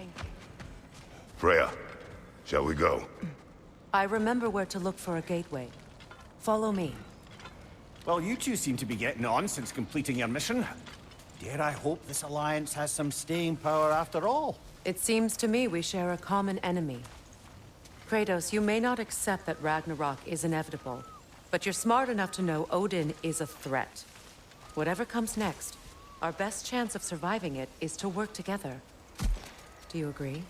Thank you. Freya, shall we go? I remember where to look for a gateway. Follow me. Well, you two seem to be getting on since completing your mission. Dare I hope this alliance has some staying power after all? It seems to me we share a common enemy. Kratos, you may not accept that Ragnarok is inevitable, but you're smart enough to know Odin is a threat. Whatever comes next, our best chance of surviving it is to work together. Do you agree?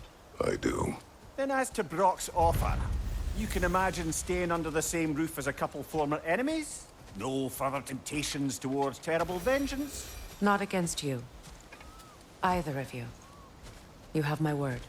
I do. Then as to Brock's offer, you can imagine staying under the same roof as a couple former enemies? No further temptations towards terrible vengeance? Not against you. Either of you. You have my word.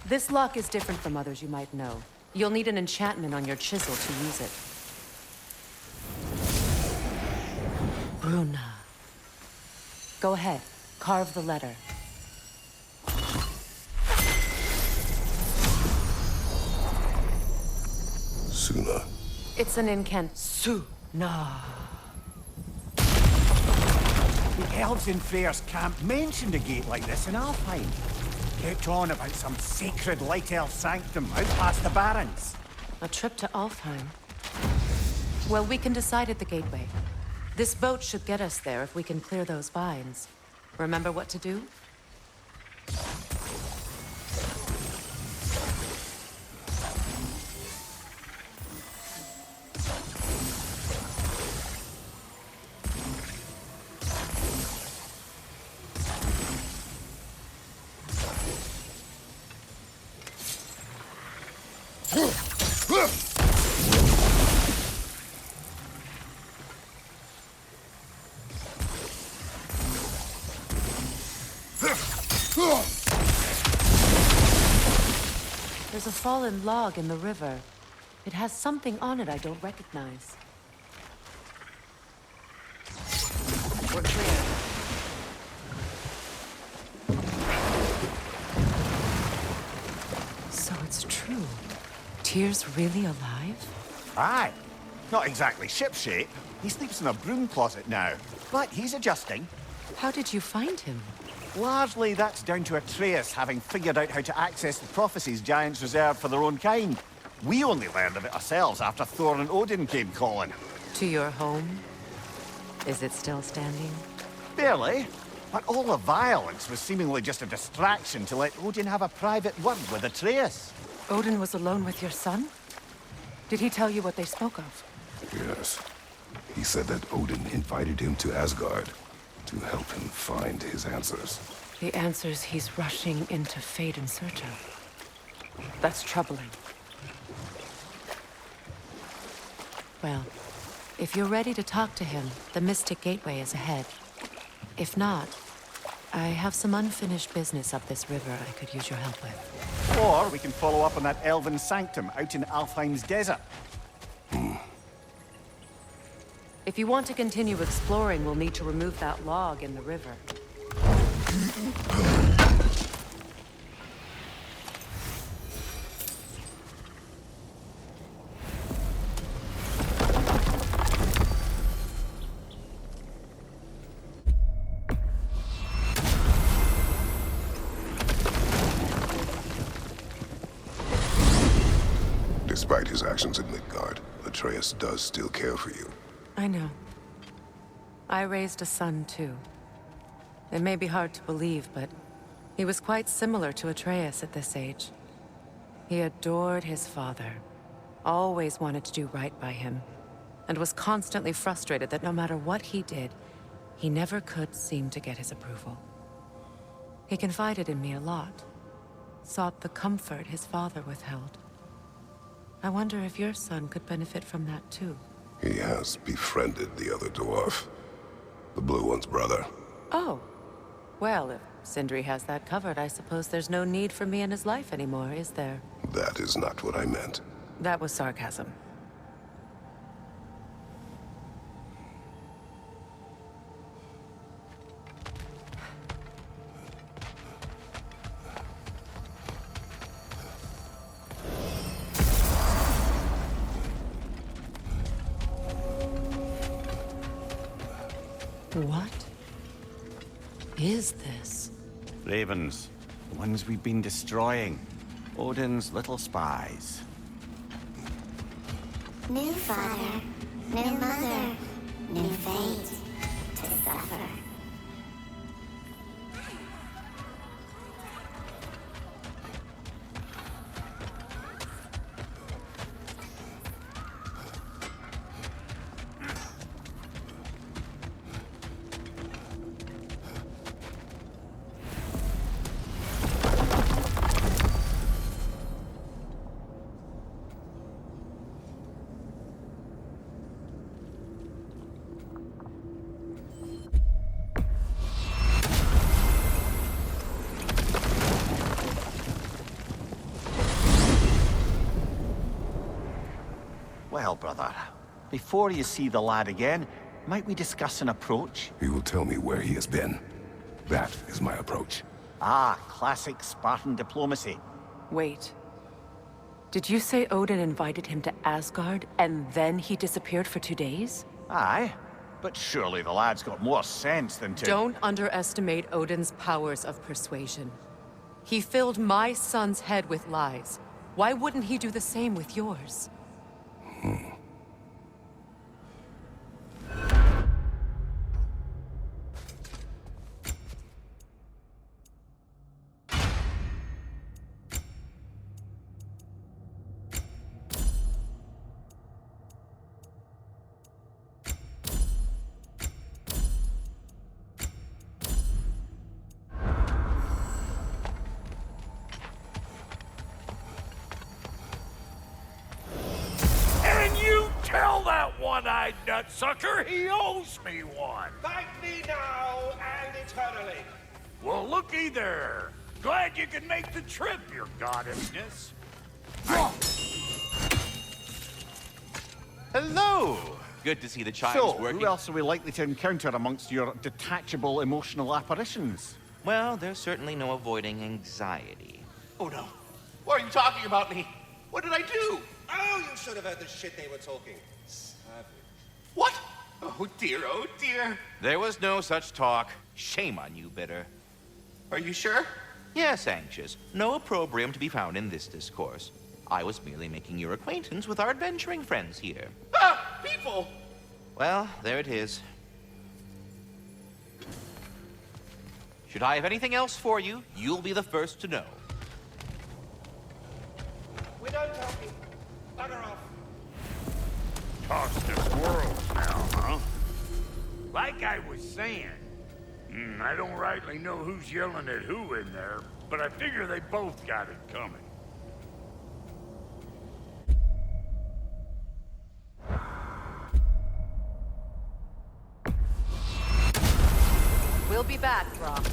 This lock is different from others you might know. You'll need an enchantment on your chisel to use it. Bruna. Go ahead. Carve the letter. Suna. It's an incant. Suna. The elves in Freyr's camp mentioned a gate like this in Alfheim. Kept on about some sacred light elf sanctum out past the Barrens. A trip to Alfheim. Well, we can decide at the gateway. This boat should get us there if we can clear those vines. Remember what to do? There's a fallen log in the river. It has something on it I don't recognize. We're clear. So it's true. Tyr's really alive? Aye. Not exactly shipshape. He sleeps in a broom closet now. But he's adjusting. How did you find him? Largely, that's down to Atreus having figured out how to access the prophecies giants reserved for their own kind. We only learned of it ourselves after Thor and Odin came calling. To your home? Is it still standing? Barely. But all the violence was seemingly just a distraction to let Odin have a private word with Atreus. Odin was alone with your son? Did he tell you what they spoke of? Yes. He said that Odin invited him to Asgard to help him find his answers. The answers he's rushing into fate in search of. That's troubling. Well, if you're ready to talk to him, the Mystic Gateway is ahead. If not, I have some unfinished business up this river I could use your help with. Or we can follow up on that elven sanctum out in Alfheim's desert. If you want to continue exploring, we'll need to remove that log in the river. Despite his actions in Midgard, Atreus does still care for you. I know. I raised a son, too. It may be hard to believe, but he was quite similar to Atreus at this age. He adored his father, always wanted to do right by him, and was constantly frustrated that no matter what he did, he never could seem to get his approval. He confided in me a lot, sought the comfort his father withheld. I wonder if your son could benefit from that too. He has befriended the other dwarf. The blue one's brother. Oh. Well, if Sindri has that covered, I suppose there's no need for me in his life anymore, is there? That is not what I meant. That was sarcasm. What is this? Ravens. The ones we've been destroying. Odin's little spies. New father, new mother, new fate to suffer. Well, brother, before you see the lad again, might we discuss an approach? He will tell me where he has been. That is my approach. Ah, classic Spartan diplomacy. Wait. Did you say Odin invited him to Asgard, and then he disappeared for 2 days? Aye, but surely the lad's got more sense than to... Don't underestimate Odin's powers of persuasion. He filled my son's head with lies. Why wouldn't he do the same with yours? Tell that one-eyed nutsucker he owes me one. Thank me now and eternally. Well, looky there. Glad you can make the trip, your goddessness. Hello! Good to see the chimes So, working. who else are we likely to encounter amongst your detachable emotional apparitions? Well, there's certainly no avoiding anxiety. Oh no. Why are you talking about me? What did I do? Oh, you should have heard the shit they were talking. Savage. What? Oh dear, oh dear. There was no such talk. Shame on you, Bitter. Are you sure? Yes, Anxious. No opprobrium to be found in this discourse. I was merely making your acquaintance with our adventuring friends here. Ah, people! Well, there it is. Should I have anything else for you, you'll be the first to know. We're done talking. Bugger off. Toss to squirrels now, huh? Like I was saying, I don't rightly know who's yelling at who in there, but I figure they both got it coming. We'll be back, Brock.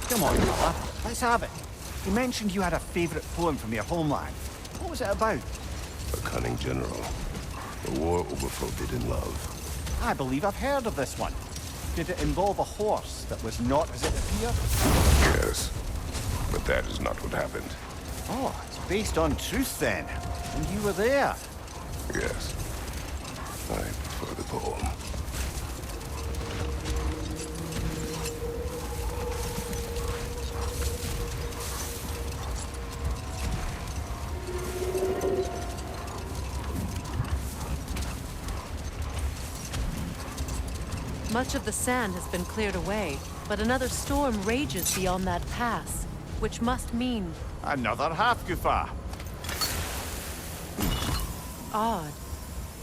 Come on, brother. Let's have it. You mentioned you had a favorite poem from your homeland. What was it about? A cunning general. A war over forbidden love. I believe I've heard of this one. Did it involve a horse that was not as it appeared? Yes. But that is not what happened. Oh, it's based on truth then. And you were there. Yes. I prefer the poem. Much of the sand has been cleared away, but another storm rages beyond that pass, which must mean Another Hafgufa. odd.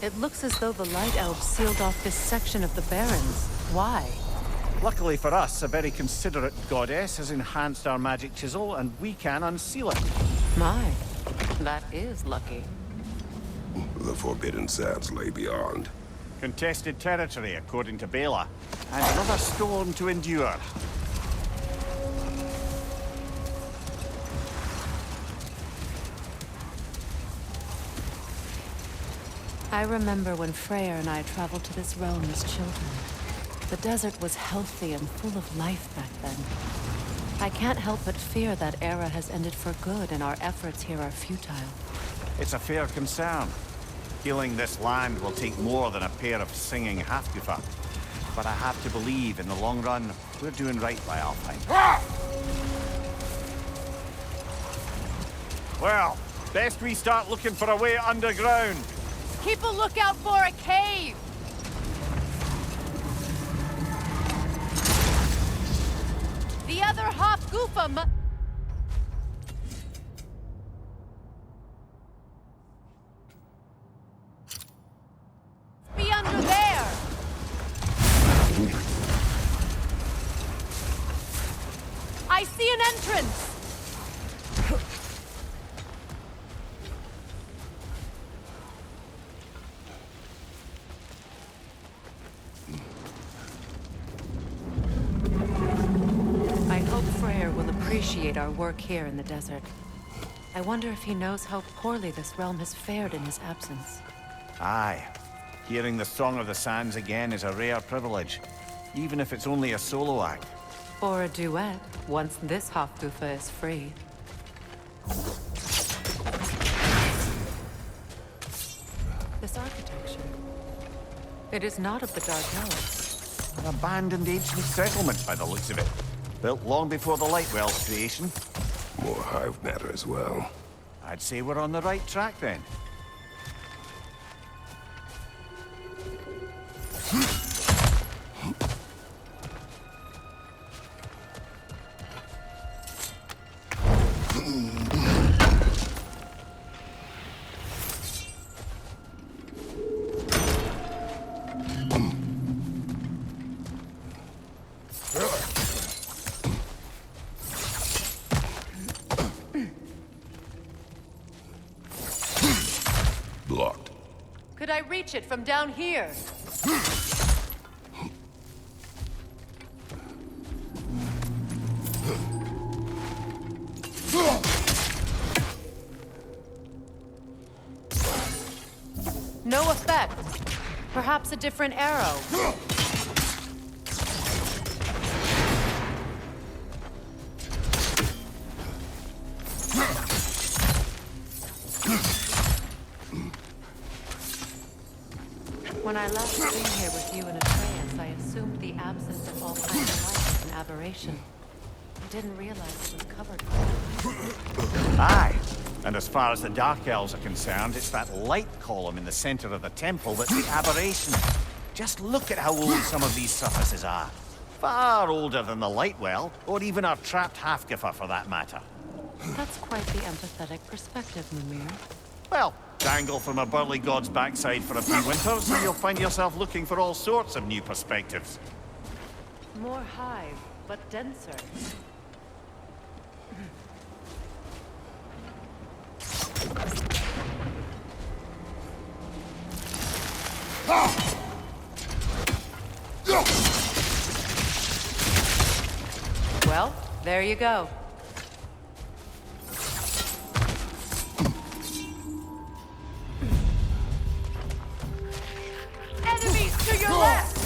It looks as though the Light Elves sealed off this section of the Barrens. Why? Luckily for us, a very considerate goddess has enhanced our magic chisel, and we can unseal it. My, that is lucky. The forbidden sands lay beyond. Contested territory, according to Bela, and another storm to endure. I remember when Freyr and I traveled to this realm as children. The desert was healthy and full of life back then. I can't help but fear that era has ended for good and our efforts here are futile. It's a fair concern. Healing this land will take more than a pair of singing Hafgufa. But I have to believe, in the long run, we're doing right by Alfheim. Well, best we start looking for a way underground. Keep a lookout for a cave! The other Hafgufa be under there! I see an entrance! I hope Freyr will appreciate our work here in the desert. I wonder if he knows how poorly this realm has fared in his absence. Aye. Hearing the Song of the Sands again is a rare privilege, even if it's only a solo act. Or a duet, once this Hafgufa is free. This architecture. It is not of the Dark Elves. An abandoned ancient settlement by the looks of it. Built long before the Lightwell's creation. More hive matter as well. I'd say we're on the right track then. Blocked. Could I reach it from down here? No effect. Perhaps a different arrow. When I last came here with you and Atreus, I assumed the absence of all kinds of life was an aberration. I didn't realize it was covered by Aye. And as far as the Dark Elves are concerned, it's that light column in the center of the temple that's the aberration. Just look at how old some of these surfaces are. Far older than the Lightwell, or even our trapped Hafgufa for that matter. That's quite the empathetic perspective, Mimir. Well, dangle from a burly god's backside for a few winters, and you'll find yourself looking for all sorts of new perspectives. More hive, but denser. Well, there you go. Enemies to your left!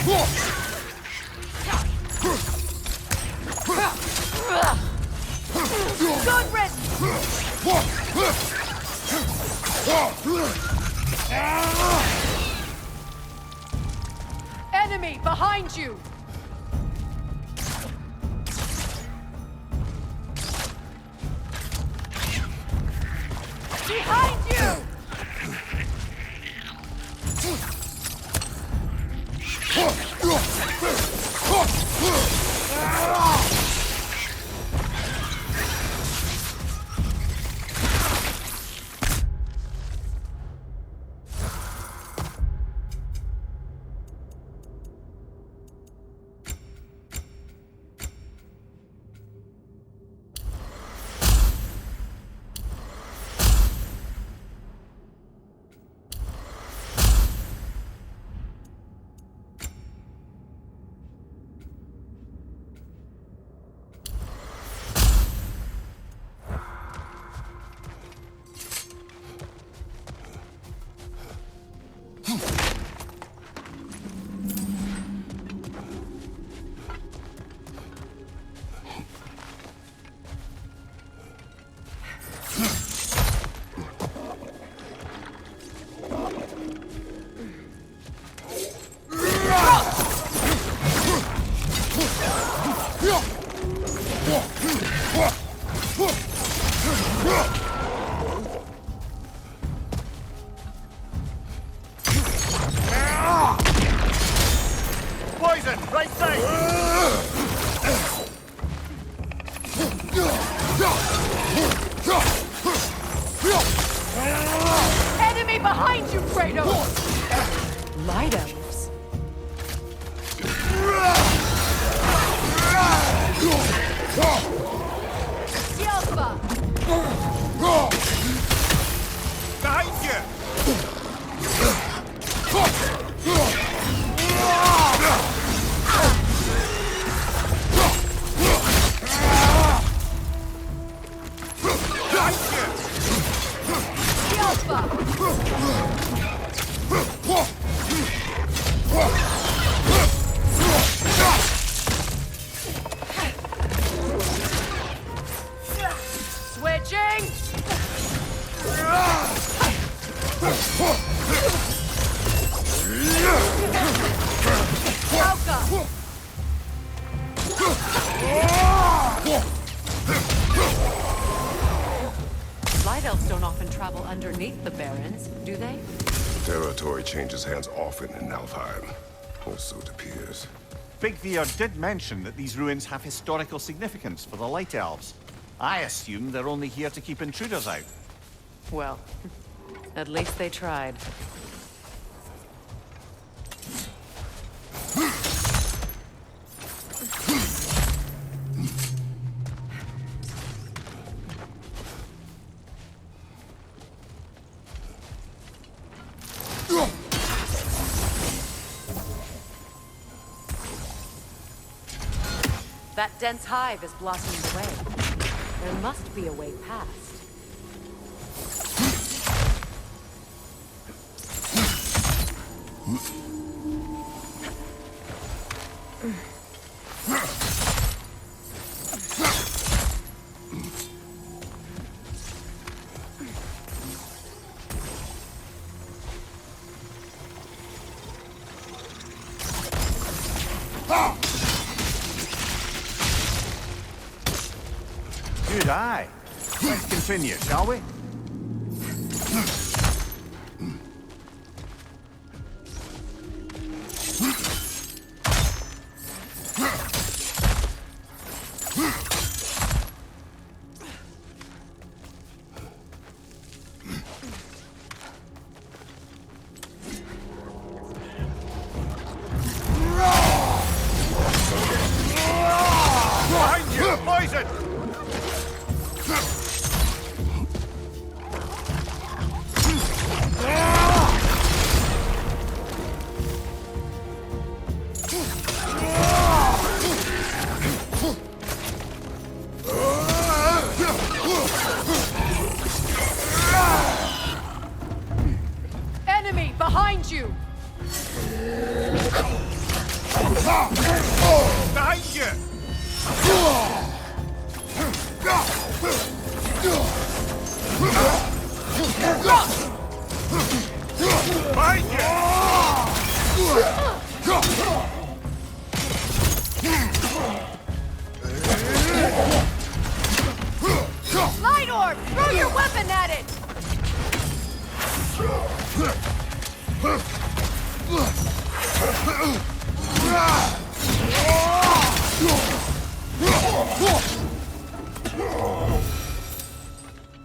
Good enemy behind you! Behind you! Poison, right side! Enemy behind you, Kratos! Light elves. Yelpa! Behind you! Switching! Welcome! Light elves don't often travel underneath the barrens, do they? Territory changes hands often in Nalfheim, or so it appears. Big Veer did mention that these ruins have historical significance for the Light Elves. I assume they're only here to keep intruders out. Well, at least they tried. That dense hive is blocking the way. There must be a way past. Good eye. Let's continue, shall we? Behind you! Poison! Enemy behind you! Behind you! Behind Light orb! Throw your weapon at it!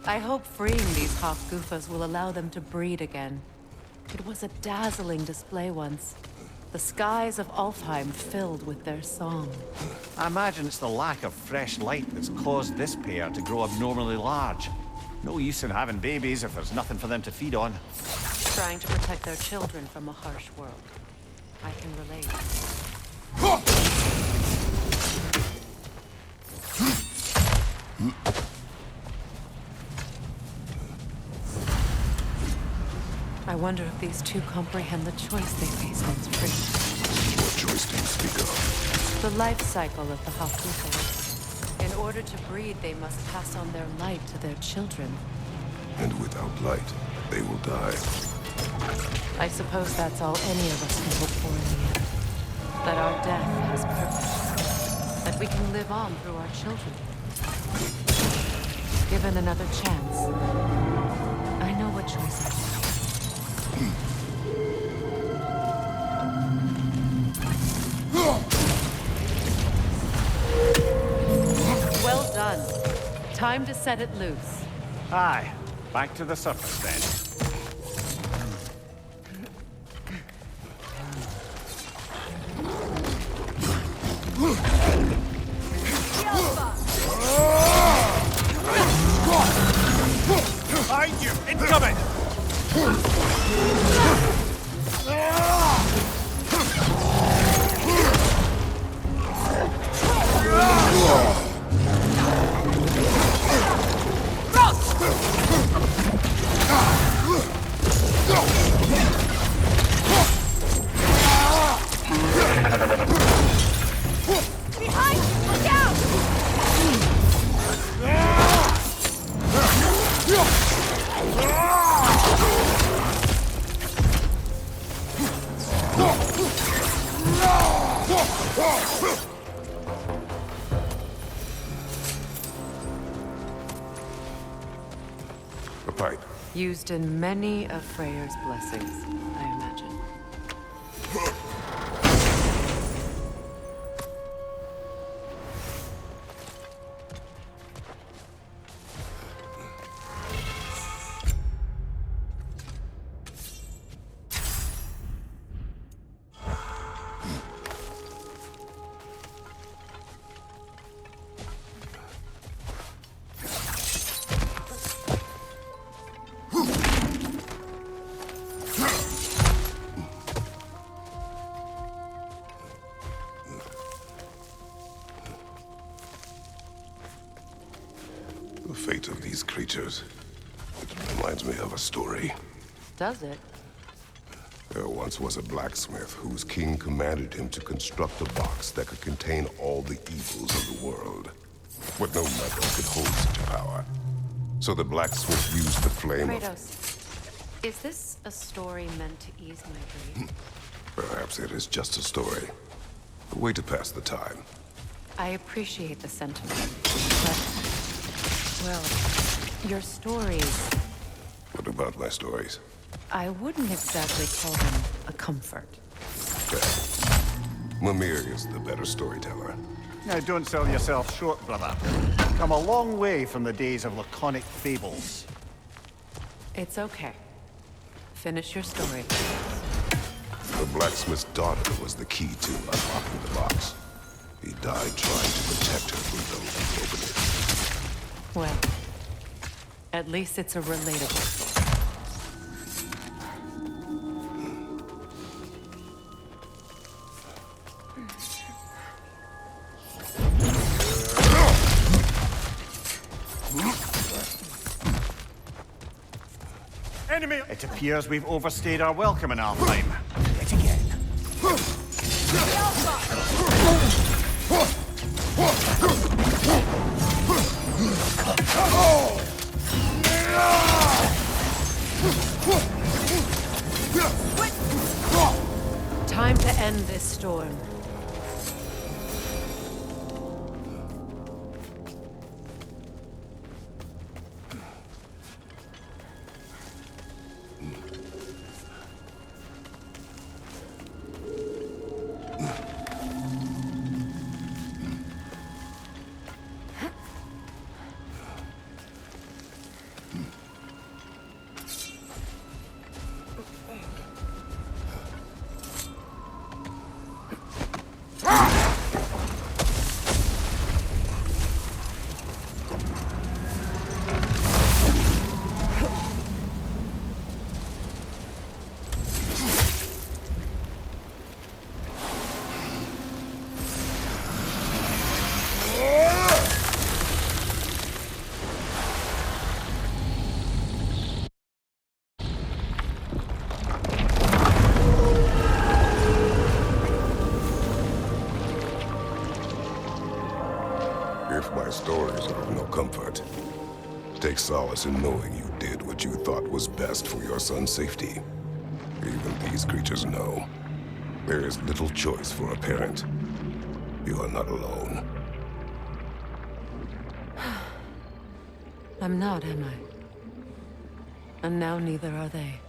I hope freeing these Hofgufas will allow them to breed again. It was a dazzling display once. The skies of Alfheim filled with their song. I imagine it's the lack of fresh light that's caused this pair to grow abnormally large. No use in having babies if there's nothing for them to feed on. Trying to protect their children from a harsh world. I can relate. I wonder if these two comprehend the choice they face once free. What choice do you speak of? The life cycle of the Hofgufa. In order to breed, they must pass on their light to their children. And without light, they will die. I suppose that's all any of us can hope for in the end. That our death has purpose. That we can live on through our children. Given another chance, I know what choice I make. Well done. Time to set it loose. Aye, back to the surface then. Behind you! Incoming! Behind! Look out! A pipe. Used in many of Freyr's blessings, I imagine. The fate of these creatures. It reminds me of a story. Does it? There once was a blacksmith whose king commanded him to construct a box that could contain all the evils of the world. But no metal could hold such power. So the blacksmith used the flame of... Kratos, is this a story meant to ease my grief? Perhaps it is just a story. A way to pass the time. I appreciate the sentiment, but... well, your stories... What about my stories? I wouldn't exactly call them a comfort. Mimir is the better storyteller. Now, don't sell yourself short, brother. Come a long way from the days of laconic fables. It's okay. Finish your story. The blacksmith's daughter was the key to unlocking the box. He died trying to protect her from those who opened it. Well, at least it's a relatable story. Enemy! It appears we've overstayed our welcome in Alfheim. Yet again. Time to end this storm. If my stories are of no comfort, take solace in knowing you did what you thought was best for your son's safety. Even these creatures know. There is little choice for a parent. You are not alone. I'm not, am I? And now neither are they.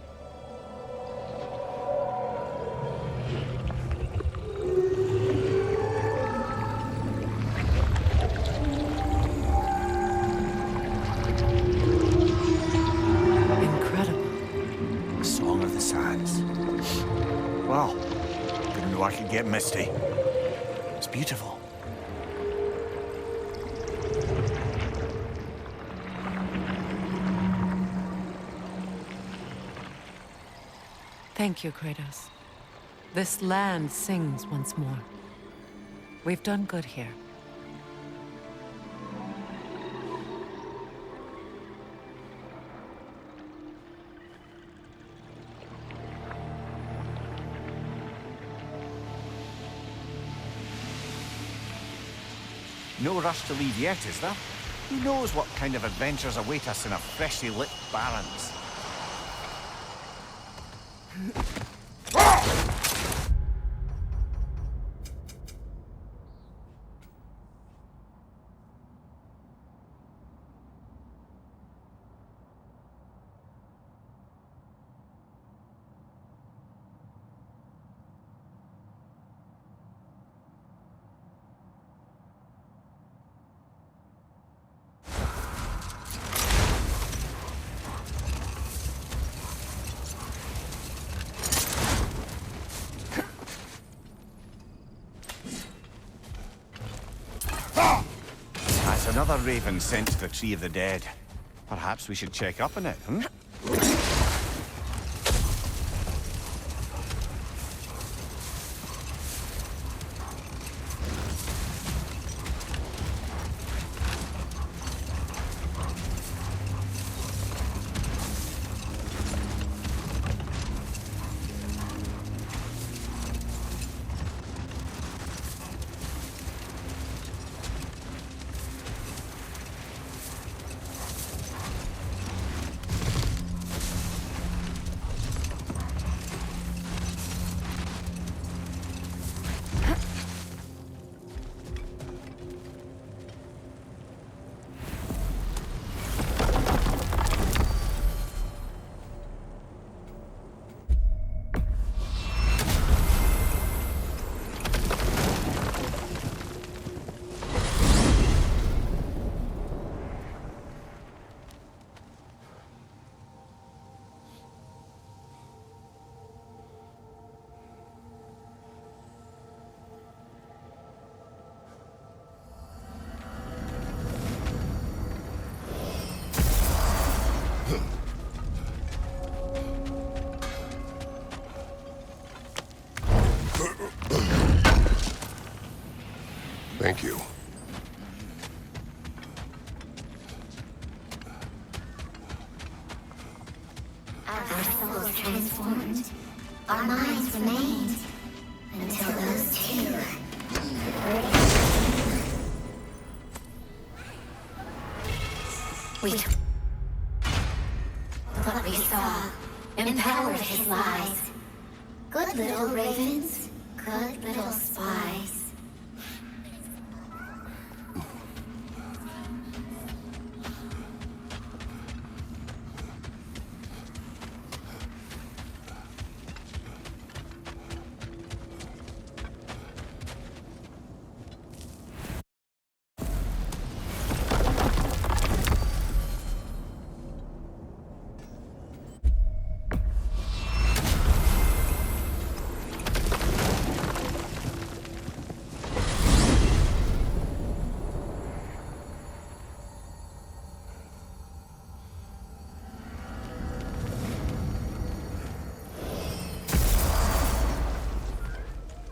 Incredible. Song of the Sands. Well, didn't know I could get misty. It's beautiful. Thank you, Kratos. This land sings once more. We've done good here. No rush to leave yet, is there? Who knows what kind of adventures await us in our freshly lit barrens? That's another raven sent to the Tree of the Dead. Perhaps we should check up on it, hmm? Thank you. Our souls transformed, our minds remained, until those two we took what we saw, empowered his lies. Good little ravens. little spies.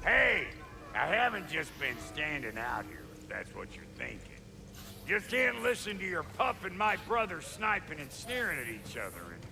Hey, I haven't just been standing out here, if that's what you're thinking. Just can't listen to your pup and my brother sniping and sneering at each other and